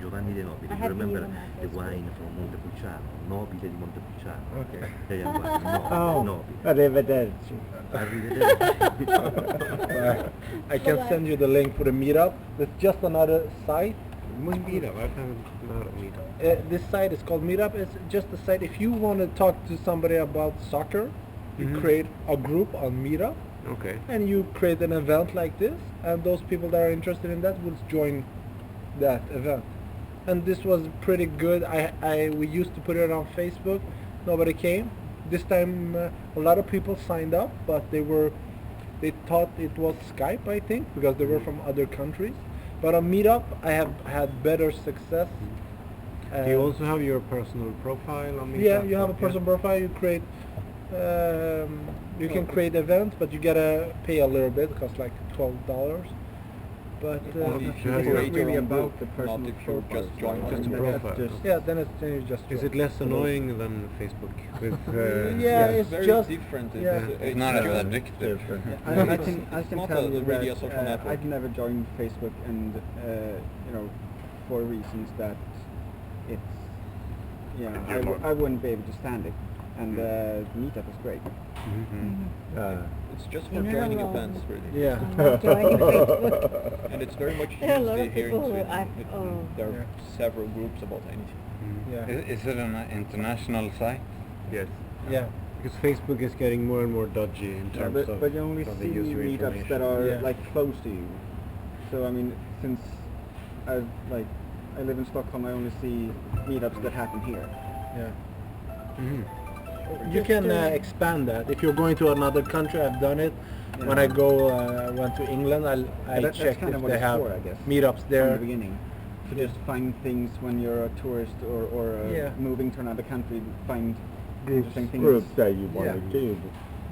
Giovanni De Nobili. I You have been remember on that the Facebook. wine from Montepulciano, Nobile di Montepulciano. Okay. Italian wine, no, Oh, Nobile. arrivederci. Arrivederci. I can send you the link for the meetup. It's just another site. Meetup. I haven't heard of Meetup. This site is called Meetup. It's just a site. If you want to talk to somebody about soccer, you Mhm. create a group on Meetup, Okay. and you create an event like this, and those people that are interested in that will join that event. And this was pretty good. We used to put it on Facebook. Nobody came. This time, a lot of people signed up, but they thought it was Skype, I think, because they were from other countries. But on Meetup, I have had better success. Do you also have your personal profile on Meetup? Yeah, you have a personal profile. You create. You can create events, but you gotta pay a little bit. It costs like $12. But you have It's your- not create really your about own the group, personal not if you profile. just join Just a on profile. then you just. Is join. it less annoying than Facebook? With Yeah, it's very just different. yeah. It's not just- as addictive. I It's can not tell a you really a that social network. I've never joined Facebook, and for reasons that it's I wouldn't be able to stand it, and Meetup is great. It's just for You're never joining alone. events, really. Yeah. Not joining Facebook. And it's very much used There are a lot of here in people who Sweden. There are Yeah. several groups about anything. Yeah. Is it an international site? Yes. Yeah. Because Facebook is getting more and more dodgy in terms of But you only how see they use your meetups that information. are Yeah. like close to you. So I mean, since I live in Stockholm, I only see meetups that happen here. Yeah. Mhm. You can expand that. If you're going to another country, I've done it. When I went to England, I That's checked kind if of what they it's have for, I guess, meetups from there. the beginning. To just find things when you're a tourist or Yeah. moving to another country, find Groups. interesting things. Groups that you want Yeah. to do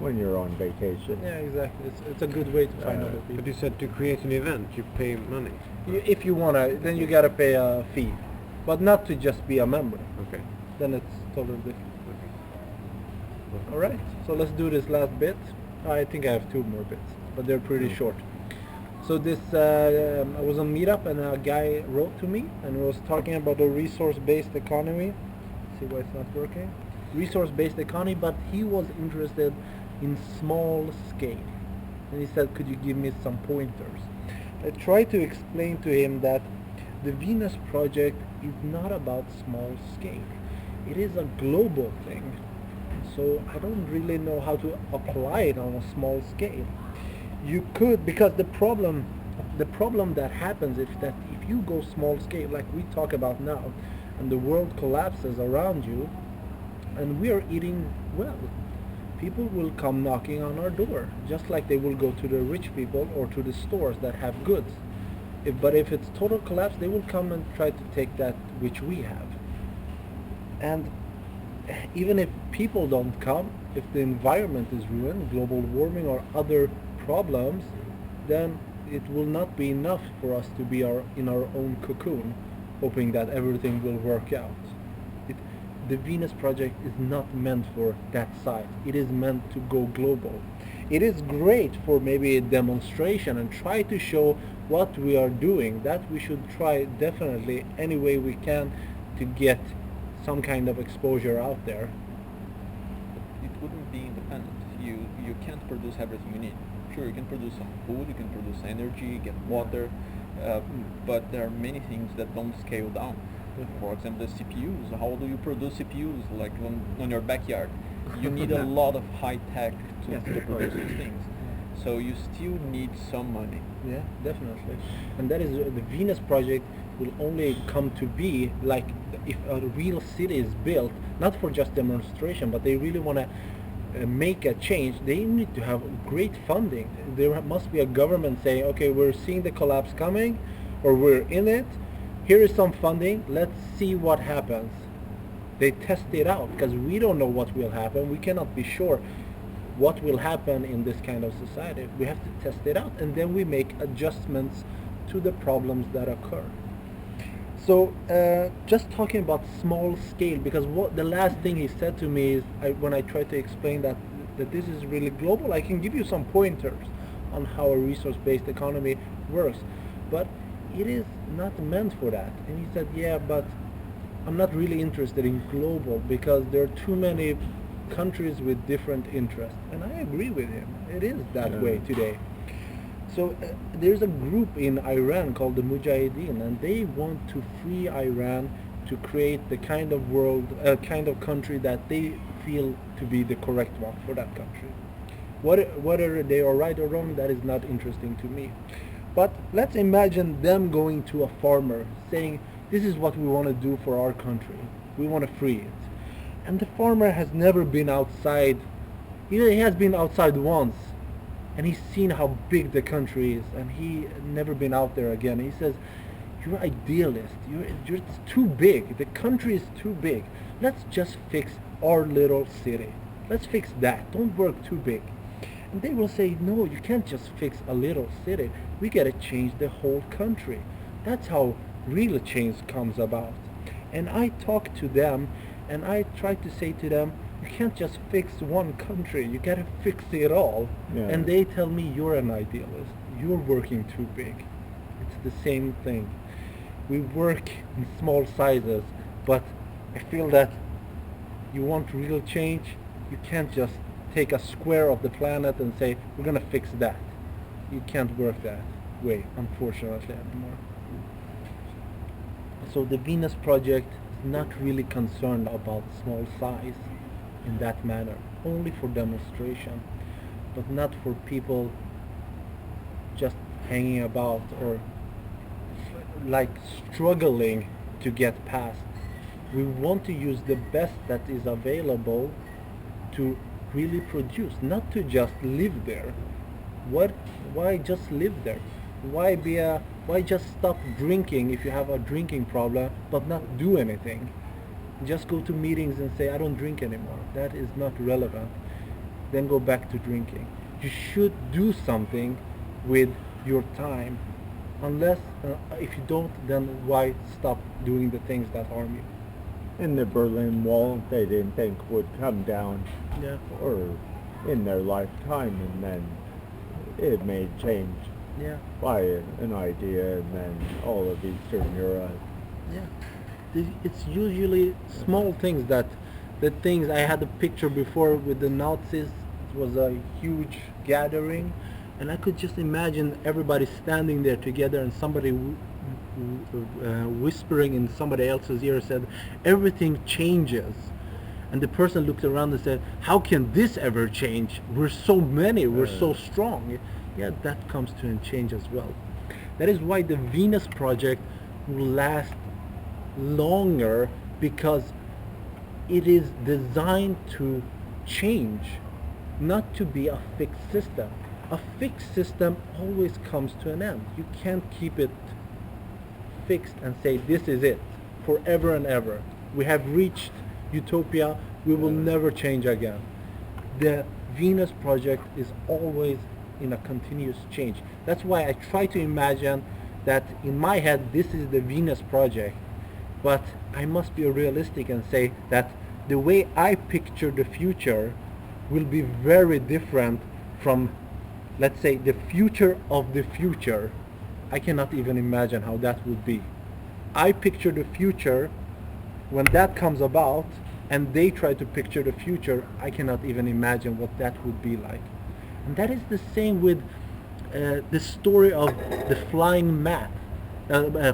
when you're on vacation. Yeah, exactly. It's a good way to find other But people. you said to create an event, you pay money. If you wanna, then you gotta pay a fee, but not to just be a member. Okay. Then it's totally different. All right. So let's do this last bit. I think I have two more bits, but they're pretty short. So this, I was on Meetup, and a guy wrote to me and was talking about the resource-based economy. See why it's not working? Resource-based economy, but he was interested in small scale. And he said, could you give me some pointers? I tried to explain to him that the Venus Project is not about small scale. It is a global thing. So I don't really know how to apply it on a small scale. You could, because the problem that happens is that if you go small scale, like we talk about now, and the world collapses around you, and we are eating well, people will come knocking on our door, just like they will go to the rich people or to the stores that have goods. But if it's total collapse, they will come and try to take that which we have. And even if people don't come, if the environment is ruined, global warming or other problems, then it will not be enough for us to be in our own cocoon, hoping that everything will work out. The Venus Project is not meant for that side. It is meant to go global. It is great for maybe a demonstration and try to show what we are doing. That we should try definitely any way we can to get some kind of exposure out there. It wouldn't be independent. You can't produce everything you need. Sure, you can produce some food, you can produce energy, get water, but there are many things that don't scale down. For example, the CPUs. How do you produce CPUs like on your backyard? You need a lot of high tech to produce these things. So you still need some money. Yeah, definitely. And that is the Venus Project will only come to be like if a real city is built, not for just demonstration, but they really want to make a change. They need to have great funding. There must be a government saying, okay, we're seeing the collapse coming, or we're in it. Here is some funding. Let's see what happens. They test it out because we don't know what will happen. We cannot be sure what will happen in this kind of society. We have to test it out, and then we make adjustments to the problems that occur. So just talking about small scale, because what the last thing he said to me is, when I tried to explain that this is really global, I can give you some pointers on how a resource-based economy works. But it is not meant for that. And he said, yeah, but I'm not really interested in global because there are too many countries with different interests. And I agree with him. It is that way today. So there's a group in Iran called the Mujahideen, and they want to free Iran to create the kind of world, kind of country that they feel to be the correct one for that country. Whether they are right or wrong, that is not interesting to me. But let's imagine them going to a farmer saying, this is what we want to do for our country. We want to free it. And the farmer has never been outside. He has been outside once, and he's seen how big the country is, and he never been out there again. He says, you're idealist. It's too big. The country is too big. Let's just fix our little city. Let's fix that. Don't work too big. And they will say, no, you can't just fix a little city. We got to change the whole country. That's how real change comes about. And I talk to them, and I try to say to them, you can't just fix one country. You got to fix it all. Yeah. And they tell me, you're an idealist. You're working too big. It's the same thing. We work in small sizes, but I feel that you want real change, you can't just take a square of the planet and say, we're going to fix that. You can't work that way, unfortunately, anymore. So the Venus Project is not really concerned about small size in that manner, only for demonstration, but not for people just hanging about or like struggling to get past. We want to use the best that is available to really produce, not to just live there. Why just live there? Why just stop drinking if you have a drinking problem but not do anything? Just go to meetings and say, I don't drink anymore. That is not relevant. Then go back to drinking. You should do something with your time. Unless, if you don't, then why stop doing the things that harm you? And the Berlin Wall, they didn't think would come down Yeah. or in their lifetime, and then it made change Yeah. by an idea, and then all of Eastern Europe. Yeah. It's usually small things that, the things I had a picture before with the Nazis. It was a huge gathering, and I could just imagine everybody standing there together and somebody whispering in somebody else's ear said, everything changes. And the person looked around and said, how can this ever change? We're so many, we're so strong. Yeah, that comes to a change as well. That is why the Venus Project will last longer, because it is designed to change, not to be a fixed system. A fixed system always comes to an end. You can't keep it fixed and say this is it forever and ever. We have reached utopia, we will never change again. The Venus Project is always in a continuous change. That's why I try to imagine that in my head this is the Venus Project, but I must be realistic and say that the way I picture the future will be very different from, let's say, the future of the future. I cannot even imagine how that would be. I picture the future. When that comes about and they try to picture the future, I cannot even imagine what that would be like. And that is the same with the story of the flying mat,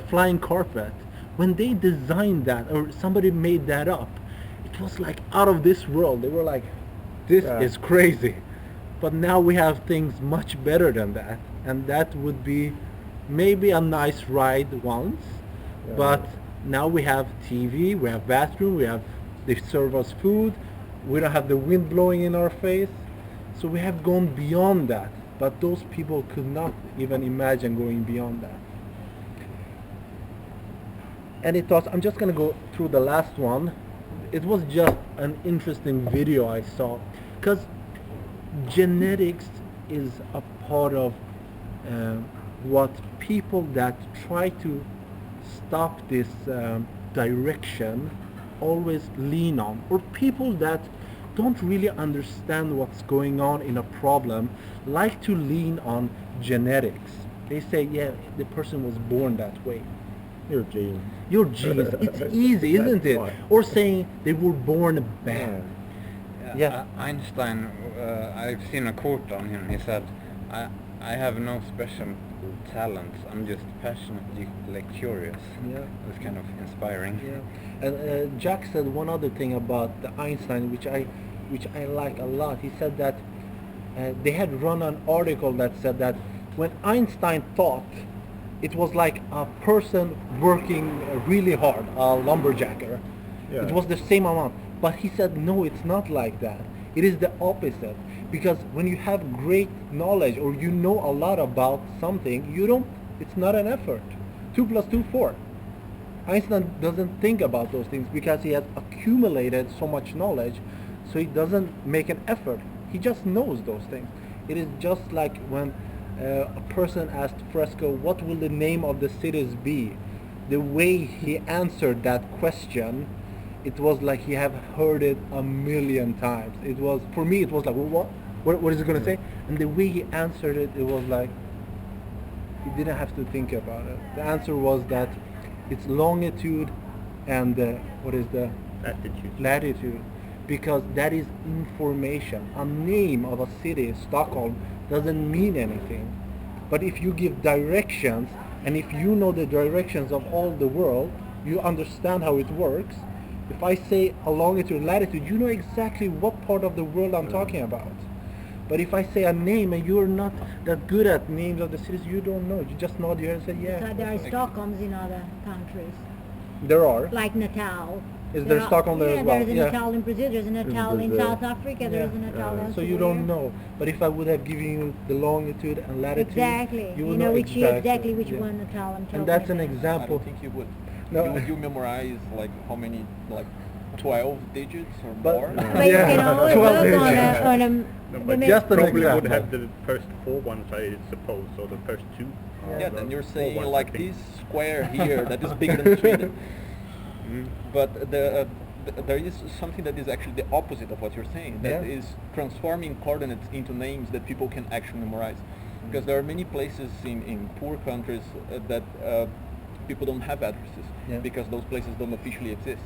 flying carpet. When they designed that, or somebody made that up, it was like out of this world. They were like, this is crazy. But now we have things much better than that, and that would be maybe a nice ride once, but now we have TV, we have bathroom, they serve us food, we don't have the wind blowing in our face, so we have gone beyond that, but those people could not even imagine going beyond that. Any thoughts? I'm just going to go through the last one. It was just an interesting video I saw, because genetics is a part of what people that try to stop this direction always lean on, or people that don't really understand what's going on in a problem like to lean on genetics. they say, yeah, the person was born that way. Your genes. Your genes. It's easy, isn't That's it? why. Or saying they were born bad. Yeah. Einstein, I've seen a quote on him. He said, I have no special talents. I'm just passionately curious." Yeah. It was kind of inspiring. Yeah. And Jack said one other thing about the Einstein, which I like a lot. He said that they had run an article that said that when Einstein thought, it was like a person working really hard, a lumberjacker. Yeah. It was the same amount. But he said, no, it's not like that. It is the opposite. Because when you have great knowledge or you know a lot about something, it's not an effort. 2 + 2, 4. Einstein doesn't think about those things because he has accumulated so much knowledge, so he doesn't make an effort. He just knows those things. It is just like when a person asked Fresco, what will the name of the cities be? The way he answered that question, it was like he have heard it a million times. It was, for me, it was like, well, what is it going to say? And the way he answered it, it was like, he didn't have to think about it. The answer was that it's longitude and what is the latitude, because that is information. A name of a city, Stockholm, doesn't mean anything. But if you give directions, and if you know the directions of all the world, you understand how it works. If I say a longitude and latitude, you know exactly what part of the world I'm talking about. But if I say a name and you're not that good at names of the cities, you don't know. You just nod your head and say, yeah. So there are Stockholms in other countries, There are. like Natal. Is there Stockholm there as well? There's a Natal in Brazil, there's a Natal in Brazil. South Africa, there's a Natal So you don't know. But if I would have given you the longitude and latitude, Exactly. you You would know which year, exactly, exactly which yeah. one Natal I'm talking And that's an about. I example. don't think you would. No. You memorize like how many, like 12 digits or But- more? But Yeah. you can always 12 look on digits. a No, the but mi- just an probably would example. have the first 4 ones, I suppose, or the first 2. Yeah, then you're 4 saying ones, I like think. this square here that is bigger than Sweden. But there is something that is actually the opposite of what you're saying. That Yeah. is transforming coordinates into names that people can actually memorize. Because there are many places in poor countries that people don't have addresses Yeah. because those places don't officially exist.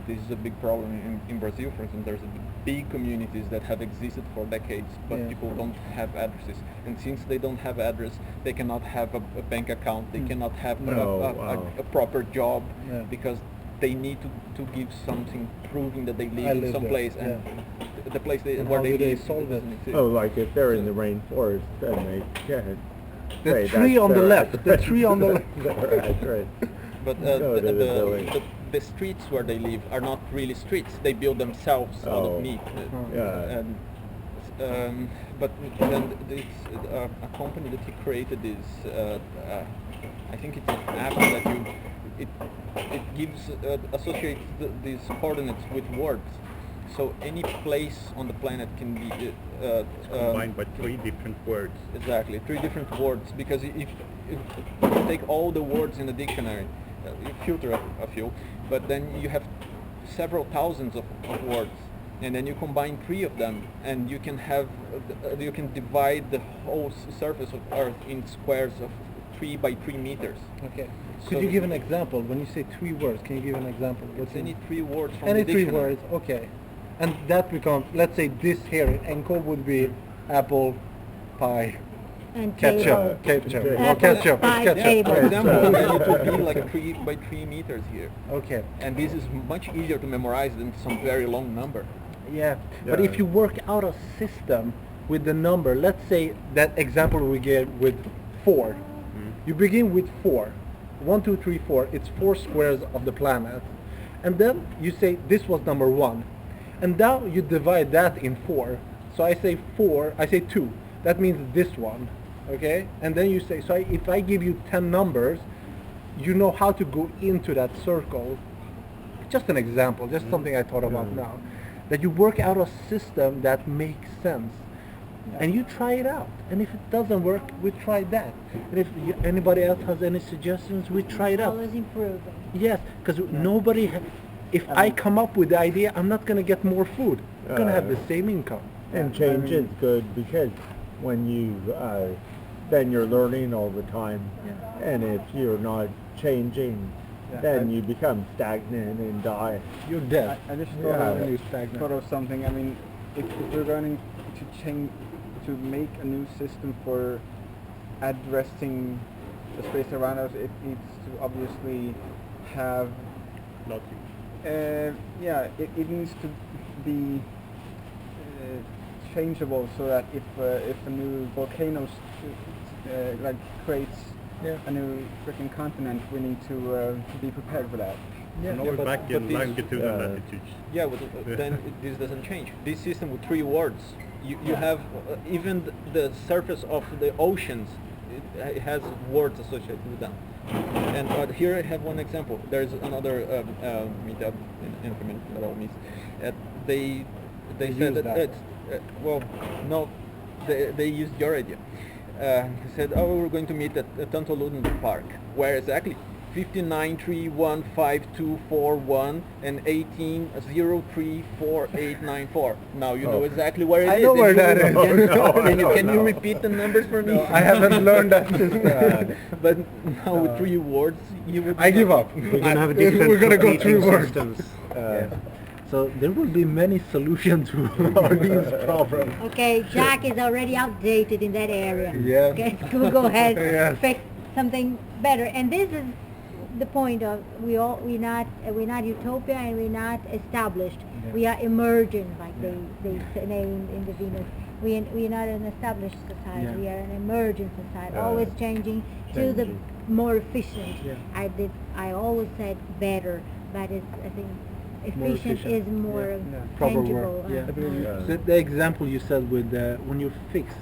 This is a big problem in Brazil, for instance. There's big communities that have existed for decades, but Yeah. people don't have addresses. And since they don't have address, they cannot have a bank account. They cannot have wow. a proper job Yeah. because they need to give something proving that they I live in live some there, place, and the place And where how they do they live solve it? doesn't exist. Oh, like if they're in the rainforest, then they can. The say tree that's on the their left, the address. tree on the left. That's right. But Go to the village. the streets where they live are not really streets. They build themselves out Oh. of meat. Yeah. And, but then this, a company that he created is, I think it's an app that it gives associates these coordinates with words. So any place on the planet can be Combined by 3 different words. exactly 3 different words, because if you take all the words in the dictionary, you filter a few, but then you have several thousands of words, and then you combine 3 of them, and you can have you can divide the whole surface of Earth in squares of 3 by 3 meters. Okay. So Could you give an example? When you say 3 words, can you give an example? It's any 3 words from Any the 3 dictionary. words, okay. And that becomes, let's say this here in encode would be apple, pie, and ketchup, table. ketchup, Okay. or ketchup, Pie, ketchup. table. For example, Right. then it would be like 3 by 3 meters here. Okay. And this is much easier to memorize than some very long number. Yeah, but Yeah. if you work out a system with the number, let's say that example we gave with 4. You begin with 4. 1, 2, 3, 4. It's 4 squares of the planet. And then you say this was number 1. And now you divide that in 4. So I say 4, I say 2. That means this one. Okay? And then you say, so if I give you 10 numbers, you know how to go into that circle. Just an example, just something I thought about now. That you work out a system that makes sense. And you try it out. And if it doesn't work, we try that. And if anybody else has any suggestions, we try it out. Always improving. Yes, because nobody, if I come up with the idea, I'm not going to get more food. I'm going to have the same income. And change is good because when you then you're learning all the time. Yeah. And if you're not changing, Yeah, then I- you become stagnant and die. You're dead. I just Yeah. thought of something. I mean, if we're going to change, to make a new system for addressing the space around us, it needs to obviously have, Logic. it needs to be changeable so that if a new volcano like creates a new freaking continent, we need to be prepared for that. Yeah, Now yeah, we're but- back but in this- longitude and latitude. Yeah, but then this doesn't change. This system with 3 words, you have even the surface of the oceans, it has words associated with them. And but here I have one example. There's another meetup in Finland that I'll miss. They said use that that. well, no, they used your idea. He said, oh, we're going to meet at Tantoluden Park. Where exactly? 59315241 and 18034894. Now you know exactly where it is. I know where that is. Can you repeat the numbers for me? No, I haven't learned that system. But now with 3 words, you would. I give up. We're gonna have a different We're gonna go teaching through words. systems. So there will be many solutions to all these problems. Okay, Jack is already outdated in that area. Yeah. Okay, we'll go ahead, Yes. fix something better. And this is the point of we're not utopia and we're not established. Yeah. We are emergent, like they say in the Venus. We're not an established society. Yeah. We are an emergent society, always changing to the more efficient. Yeah. I always said better, but it's I think efficient is more Proper tangible. word. Yeah. Yeah. The example you said with when you're fixed,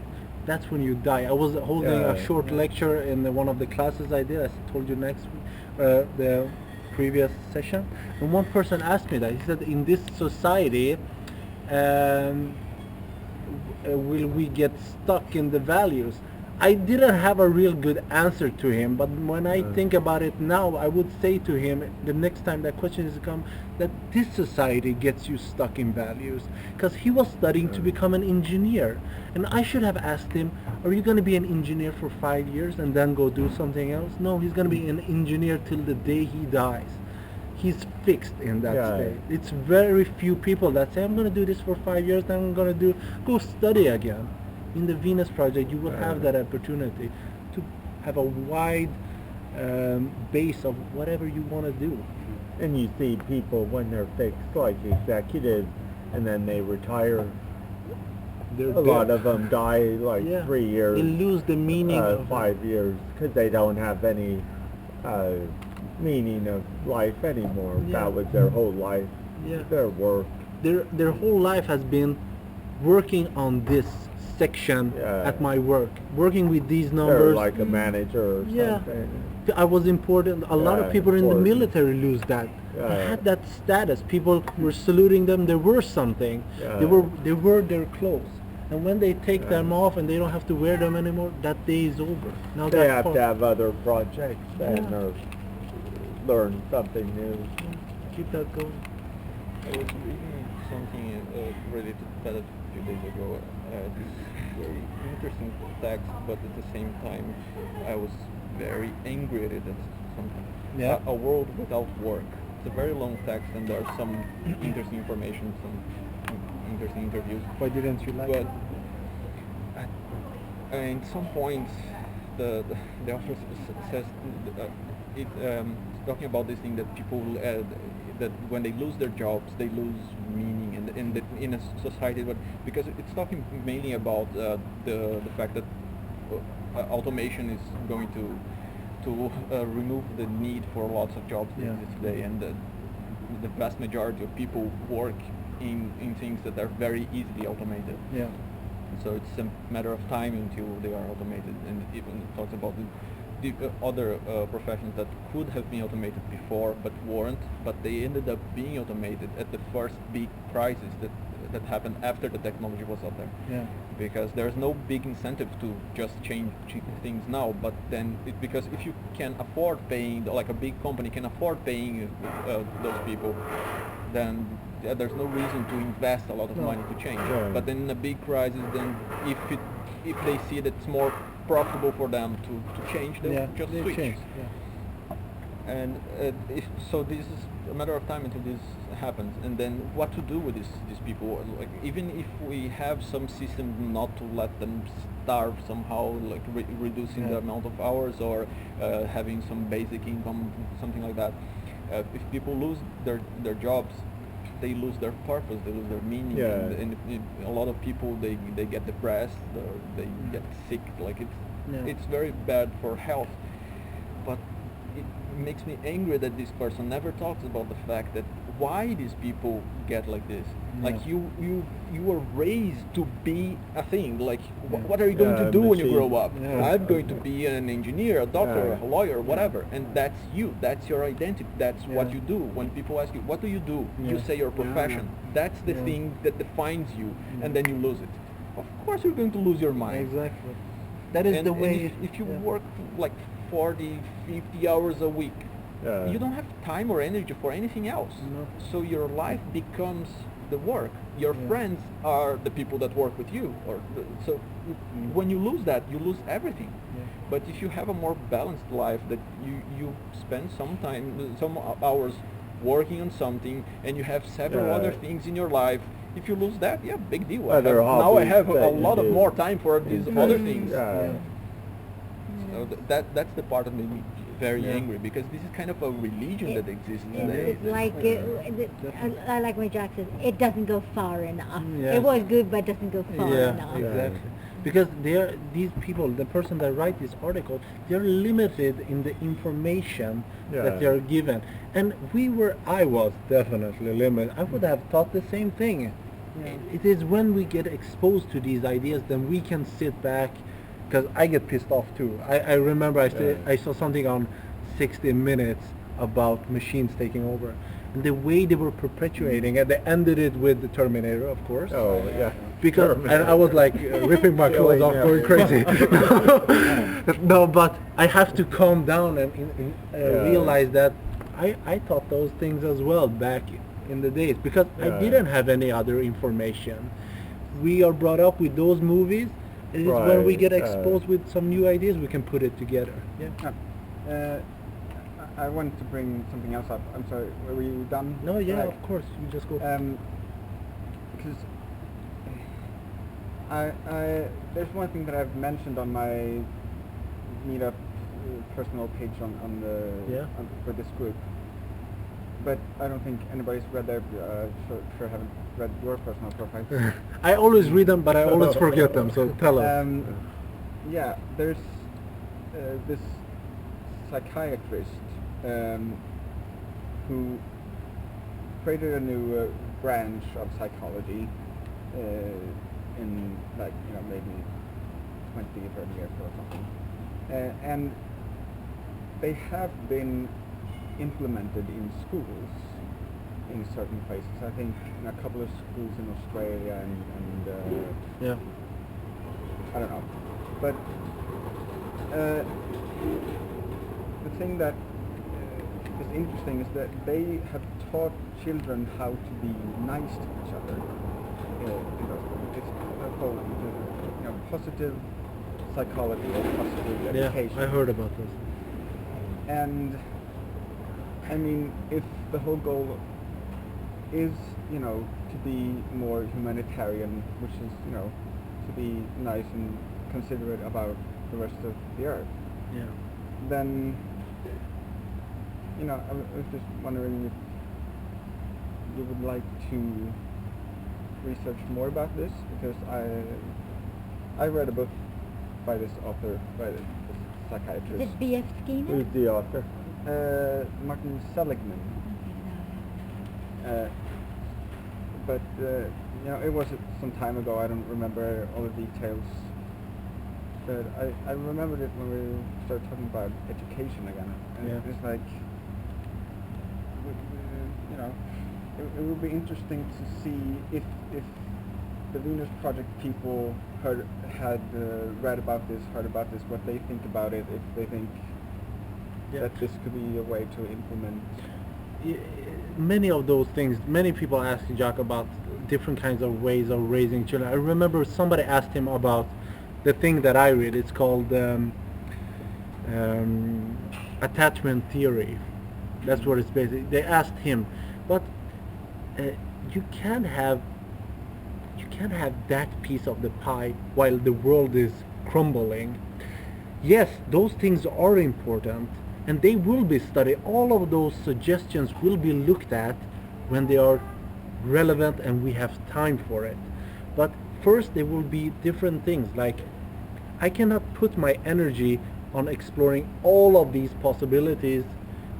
that's when you die. I was holding a Yeah. short lecture in one of the classes I did. I told you next week, the previous session, and one person asked me that. He said, "In this society, will we get stuck in the values?" I didn't have a real good answer to him, but when I think about it now, I would say to him the next time that question is come that this society gets you stuck in values, because he was studying to become an engineer, and I should have asked him, are you going to be an engineer for 5 years and then go do something else? No, he's going to be an engineer till the day he dies. He's fixed in that Yeah. state. It's very few people that say, I'm going to do this for 5 years, then I'm going to go study again. In the Venus Project, you will have that opportunity to have a wide base of whatever you want to do. And you see people when they're fixed, like executives, and then they retire. They're A lot of them die like 3 years, They lose the meaning of 5 years, because they don't have any meaning of life anymore. Yeah. That was their whole life, Yeah. their work. Their whole life has been working on this section Yeah. at my work, working with these They're numbers. like a manager or Yeah. something. I was important. A lot of Yeah, people in the important. military lose that. I Yeah. had that status. People were saluting them. They were something. Yeah. They were their clothes. And when they take Yeah. them off and they don't have to wear them anymore, that day is over. Now They that have part- to have other projects and Yeah. or learn something new. keep that going. I was reading something related to that a few days ago. This very interesting text, but at the same time, I was very angry at it sometimes. Yeah. A world without work. It's a very long text, and there are some interesting information, some interesting interviews. Why didn't you like But it? in some points, the author says talking about this thing that people that when they lose their jobs, they lose meaning in a society. But because it's talking mainly about the fact that automation is going to remove the need for lots of jobs today, and the vast majority of people work in things that are very easily automated. Yeah. So it's a matter of time until they are automated, and even talks about the other professions that could have been automated before but weren't, but they ended up being automated at the first big crisis that happened after the technology was out there. Yeah. Because there's no big incentive to just change things now, but then because if you can afford paying, like a big company can afford paying those people, then there's no reason to invest a lot of money to change. Yeah. But then in a big crisis, then if they see that it's more profitable for them to change, they'll Yeah, just they switch. change. Yeah. And so this is a matter of time until this happens, and then what to do with these people? Like, even if we have some system not to let them starve somehow, like reducing the Yeah. amount of hours, or having some basic income, something like that. If people lose their jobs, they lose their purpose, they lose their meaning, Yeah. and a lot of people they get depressed, or they get sick. Like Yeah. it's very bad for health. But it makes me angry that this person never talks about the fact that why these people get like this. Like you were raised to be a thing. Like what are you going to Yeah, do when you machine. grow up? Yeah. I'm going to be an engineer, a doctor, Yeah. a lawyer, whatever. And that's you. That's your identity. That's what Yeah. you do. When people ask you, what do you do? You Yeah. say your profession. That's the Yeah. thing that defines you, and then you lose it. Of course you're going to lose your mind. Exactly. That is And, the and way. if you yeah. work like 40, 50 hours a week, Yeah. you don't have time or energy for anything else. No. So your life becomes the work. Your Yeah. friends are the people that work with you. So when you lose that, you lose everything. Yeah. But if you have a more balanced life, that you spend some hours working on something, and you have several Yeah. other things in your life, if you lose that, yeah, big deal. Other Now I hobbies have a that you lot of do. more time for these other things. Yeah. So that's the part that made me very Yeah. angry, because this is kind of a religion that exists It's today. like I like when Jack says it doesn't go far enough. Yeah. It was good, but doesn't go far Yeah, enough. exactly. Because these people, the person that write this article, they're limited in the information Yeah. that they're given. And I was definitely limited. I would have thought the same thing. It is when we get exposed to these ideas, then we can sit back, because I get pissed off too. I remember I saw something on 60 Minutes about machines taking over. And the way they were perpetuating it, they ended it with the Terminator, of course. Oh, yeah. Because and I was like ripping my clothes off, Yeah. going crazy. No, but I have to calm down and realize that I thought those things as well back in the days, because I Yeah. didn't have any other information. We are brought up with those movies. It is when we Right, get exposed with some new ideas, we can put it together. Yeah. I wanted to bring something else up. I'm sorry, were you done? No, yeah, Like, of course. You just go. Because there's one thing that I've mentioned on my meetup personal page on the Yeah. for this group, but I don't think anybody's read their sure haven't read your personal profile. I always read them, but I always forget them. So tell us. Yeah, there's this psychiatrist who created a new branch of psychology in maybe 20, 30 years or something. And they have been implemented in schools in certain places. I think in a couple of schools in Australia and Yeah. I don't know. But the thing that is interesting is that they have taught children how to be nice to each other. It's called positive psychology or positive Yeah, education. I heard about this. And I mean, if the whole goal is, to be more humanitarian, which is, to be nice and considerate about the rest of the earth, Yeah. then, I was just wondering if you would like to research more about this, because I read a book by this author, by this Is psychiatrist, it B.F. Skinner? Who's the author? Martin Seligman. But it was some time ago. I don't remember all the details. But I remembered it when we started talking about education again. And Yeah. it's like, it would be interesting to see if the Venus Project people heard about this, what they think about it, if they think Yeah. that this could be a way to implement. Many of those things, many people ask Jack about different kinds of ways of raising children. I remember somebody asked him about the thing that I read. It's called attachment theory. That's what it's basically. They asked him, but you can't have that piece of the pie while the world is crumbling. Yes, those things are important, and they will be studied. All of those suggestions will be looked at when they are relevant and we have time for it. But first there will be different things, like I cannot put my energy on exploring all of these possibilities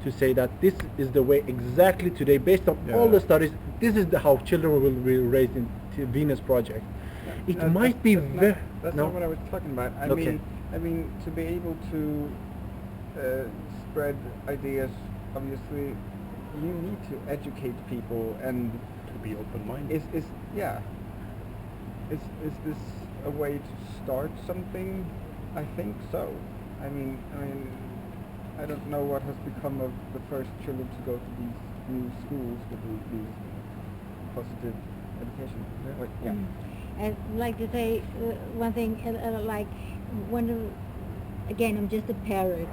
to say that this is the way exactly today, based on all the studies, this is how children will be raised in Venus Project. It might be very... That's no? not what I was talking about. Okay. I mean, to be able to spread ideas, obviously, you need to educate people, and To be open-minded. is this a way to start something? I think so. I mean, I don't know what has become of the first children to go to these new schools with these positive education. Like, yeah. I'd like to say one thing, like again, I'm just a parrot.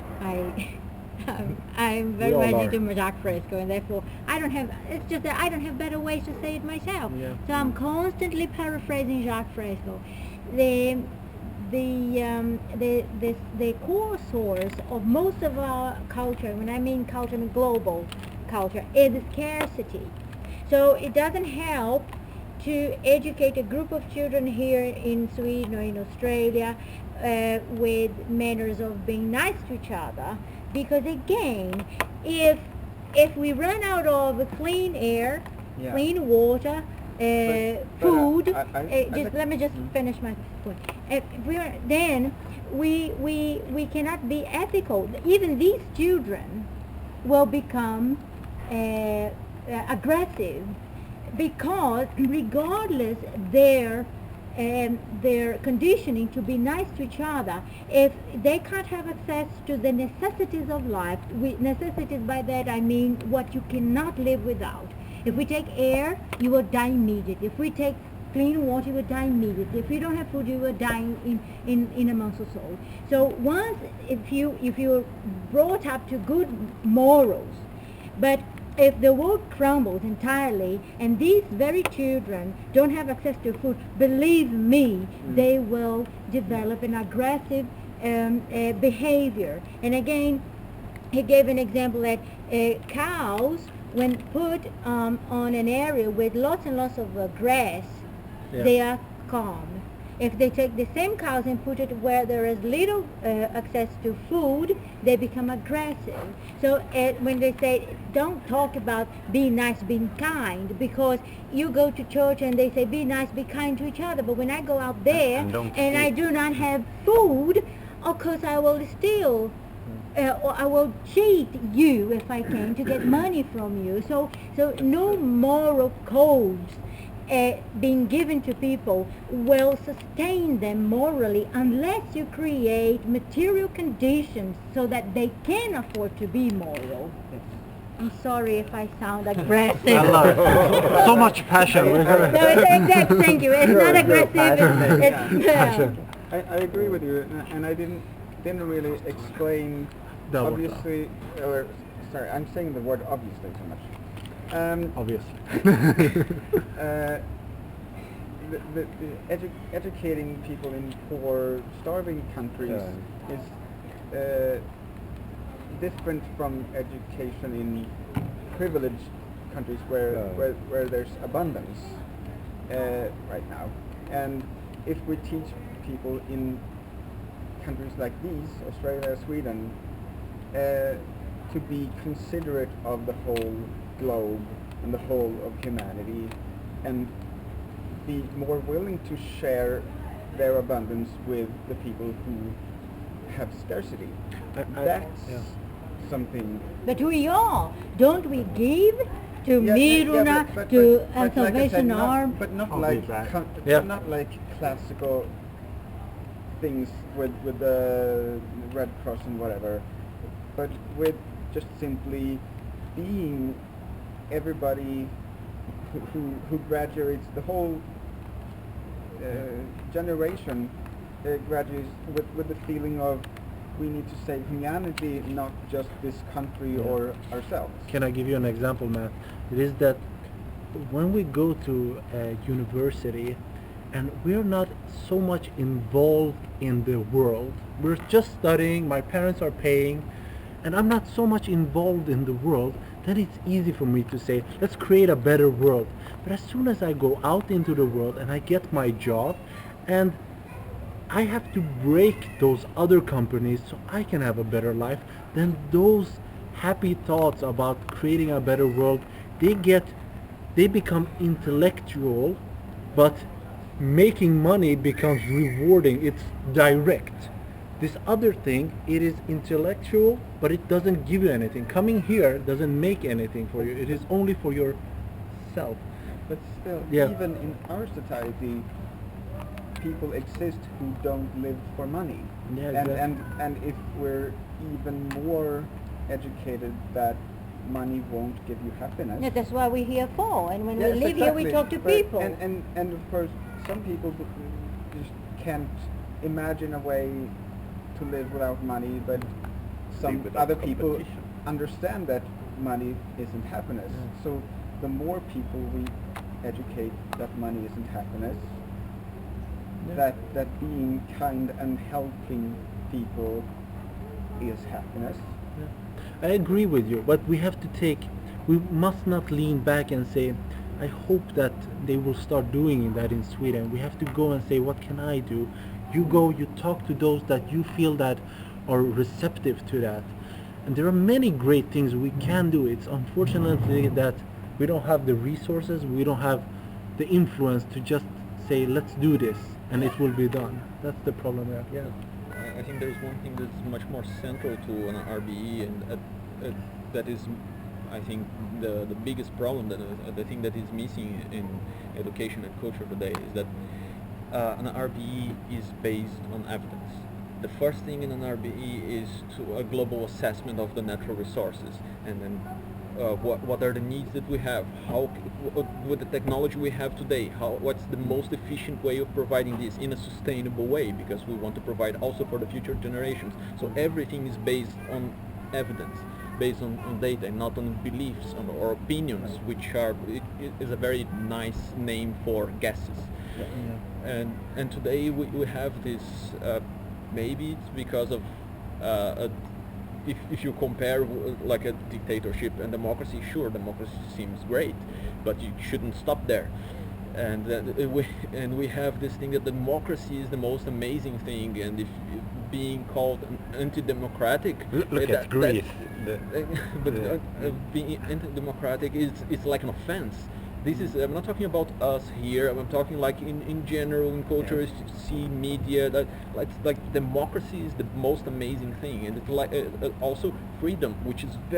I'm very We all much are. into Jacques Fresco, and therefore it's just that I don't have better ways to say it myself. Yeah. So I'm constantly paraphrasing Jacques Fresco. The core source of most of our culture, when I mean culture, I mean global culture, is scarcity. So it doesn't help to educate a group of children here in Sweden or in Australia with manners of being nice to each other, because again, if we run out of clean air, Yeah. clean water, But food, I let me just finish my point. Then we cannot be ethical. Even these children will become aggressive, because regardless their conditioning to be nice to each other, if they can't have access to the necessities of life, necessities by that I mean what you cannot live without. If we take air, you will die immediately. If we take clean water, you will die immediately. If you don't have food, you will die in a month or so. So once, if you're brought up to good morals, but if the world crumbles entirely and these very children don't have access to food, believe me, they will develop an aggressive behavior. And again, he gave an example that cows, when put on an area with lots and lots of grass, they are calm. If they take the same cows and put it where there is little access to food, they become aggressive. So when they say, don't talk about being nice, being kind, because you go to church and they say, be nice, be kind to each other, but when I go out there and I do not have food, of course I will steal. Or I will cheat you if I can to get money from you. So no moral codes being given to people will sustain them morally unless you create material conditions so that they can afford to be moral. I'm sorry if I sound aggressive. I love it. So much passion. No, thank you. It's not aggressive. It's I agree with you, and I didn't really explain. Double Obviously, or sorry, I'm saying the word obviously too much. Obviously. Educating people in poor, starving countries is different from education in privileged countries where there's abundance right now. And if we teach people in countries like these, Australia, Sweden, to be considerate of the whole globe and the whole of humanity, and be more willing to share their abundance with the people who have scarcity. That's something. But we all, don't we give to Yeah, Miruna, but to like I said, Salvation Army? but not I'll like be back. not like classical things with the Red Cross and whatever, but with just simply being everybody who graduates, the whole generation graduates with the feeling of we need to save humanity, not just this country Yeah. or ourselves. Can I give you an example, Matt? It is that when we go to a university and we're not so much involved in the world, we're just studying, my parents are paying, and I'm not so much involved in the world, then it's easy for me to say, let's create a better world. But as soon as I go out into the world and I get my job, and I have to break those other companies so I can have a better life, then those happy thoughts about creating a better world, they become intellectual, but making money becomes rewarding. It's direct. This other thing, it is intellectual, but it doesn't give you anything. Coming here doesn't make anything for you. It is only for yourself. But still, Yeah. even in our society, people exist who don't live for money. Yeah, and, exactly. and if we're even more educated that money won't give you happiness. Yeah, that's what we're here for. And when Yes, we live here, we exactly. talk to But- people. And of course, some people just can't imagine a way to live without money, but some without other people competition. understand that money isn't happiness. Yeah. So the more people we educate that money isn't happiness, that being kind and helping people is happiness. I agree with you, but we must not lean back and say, I hope that they will start doing that in Sweden. We have to go and say, what can I do? You go, you talk to those that you feel that are receptive to that. And there are many great things we can do. It's unfortunately that we don't have the resources, we don't have the influence to just say, let's do this, and it will be done. That's the problem we have. Yeah. I think there is one thing that's much more central to an RBE, and that is, I think, the biggest problem, the thing that is missing in education and culture today is that an RBE is based on evidence. The first thing in an RBE is a global assessment of the natural resources, and then what are the needs that we have, with the technology we have today, what's the most efficient way of providing this in a sustainable way, because we want to provide also for the future generations. So everything is based on evidence, based on data, and not on beliefs or opinions, which it is a very nice name for guesses. And today we have this, maybe it's because of if you compare like a dictatorship and democracy, sure, democracy seems great, but you shouldn't stop there. And we have this thing that democracy is the most amazing thing, and if being called anti-democratic, Look at Greece. Being anti-democratic is like an offense. This is, I'm not talking about us here, I'm talking like in general, in culture, you see media, that like democracy is the most amazing thing, and it's like also freedom, which is very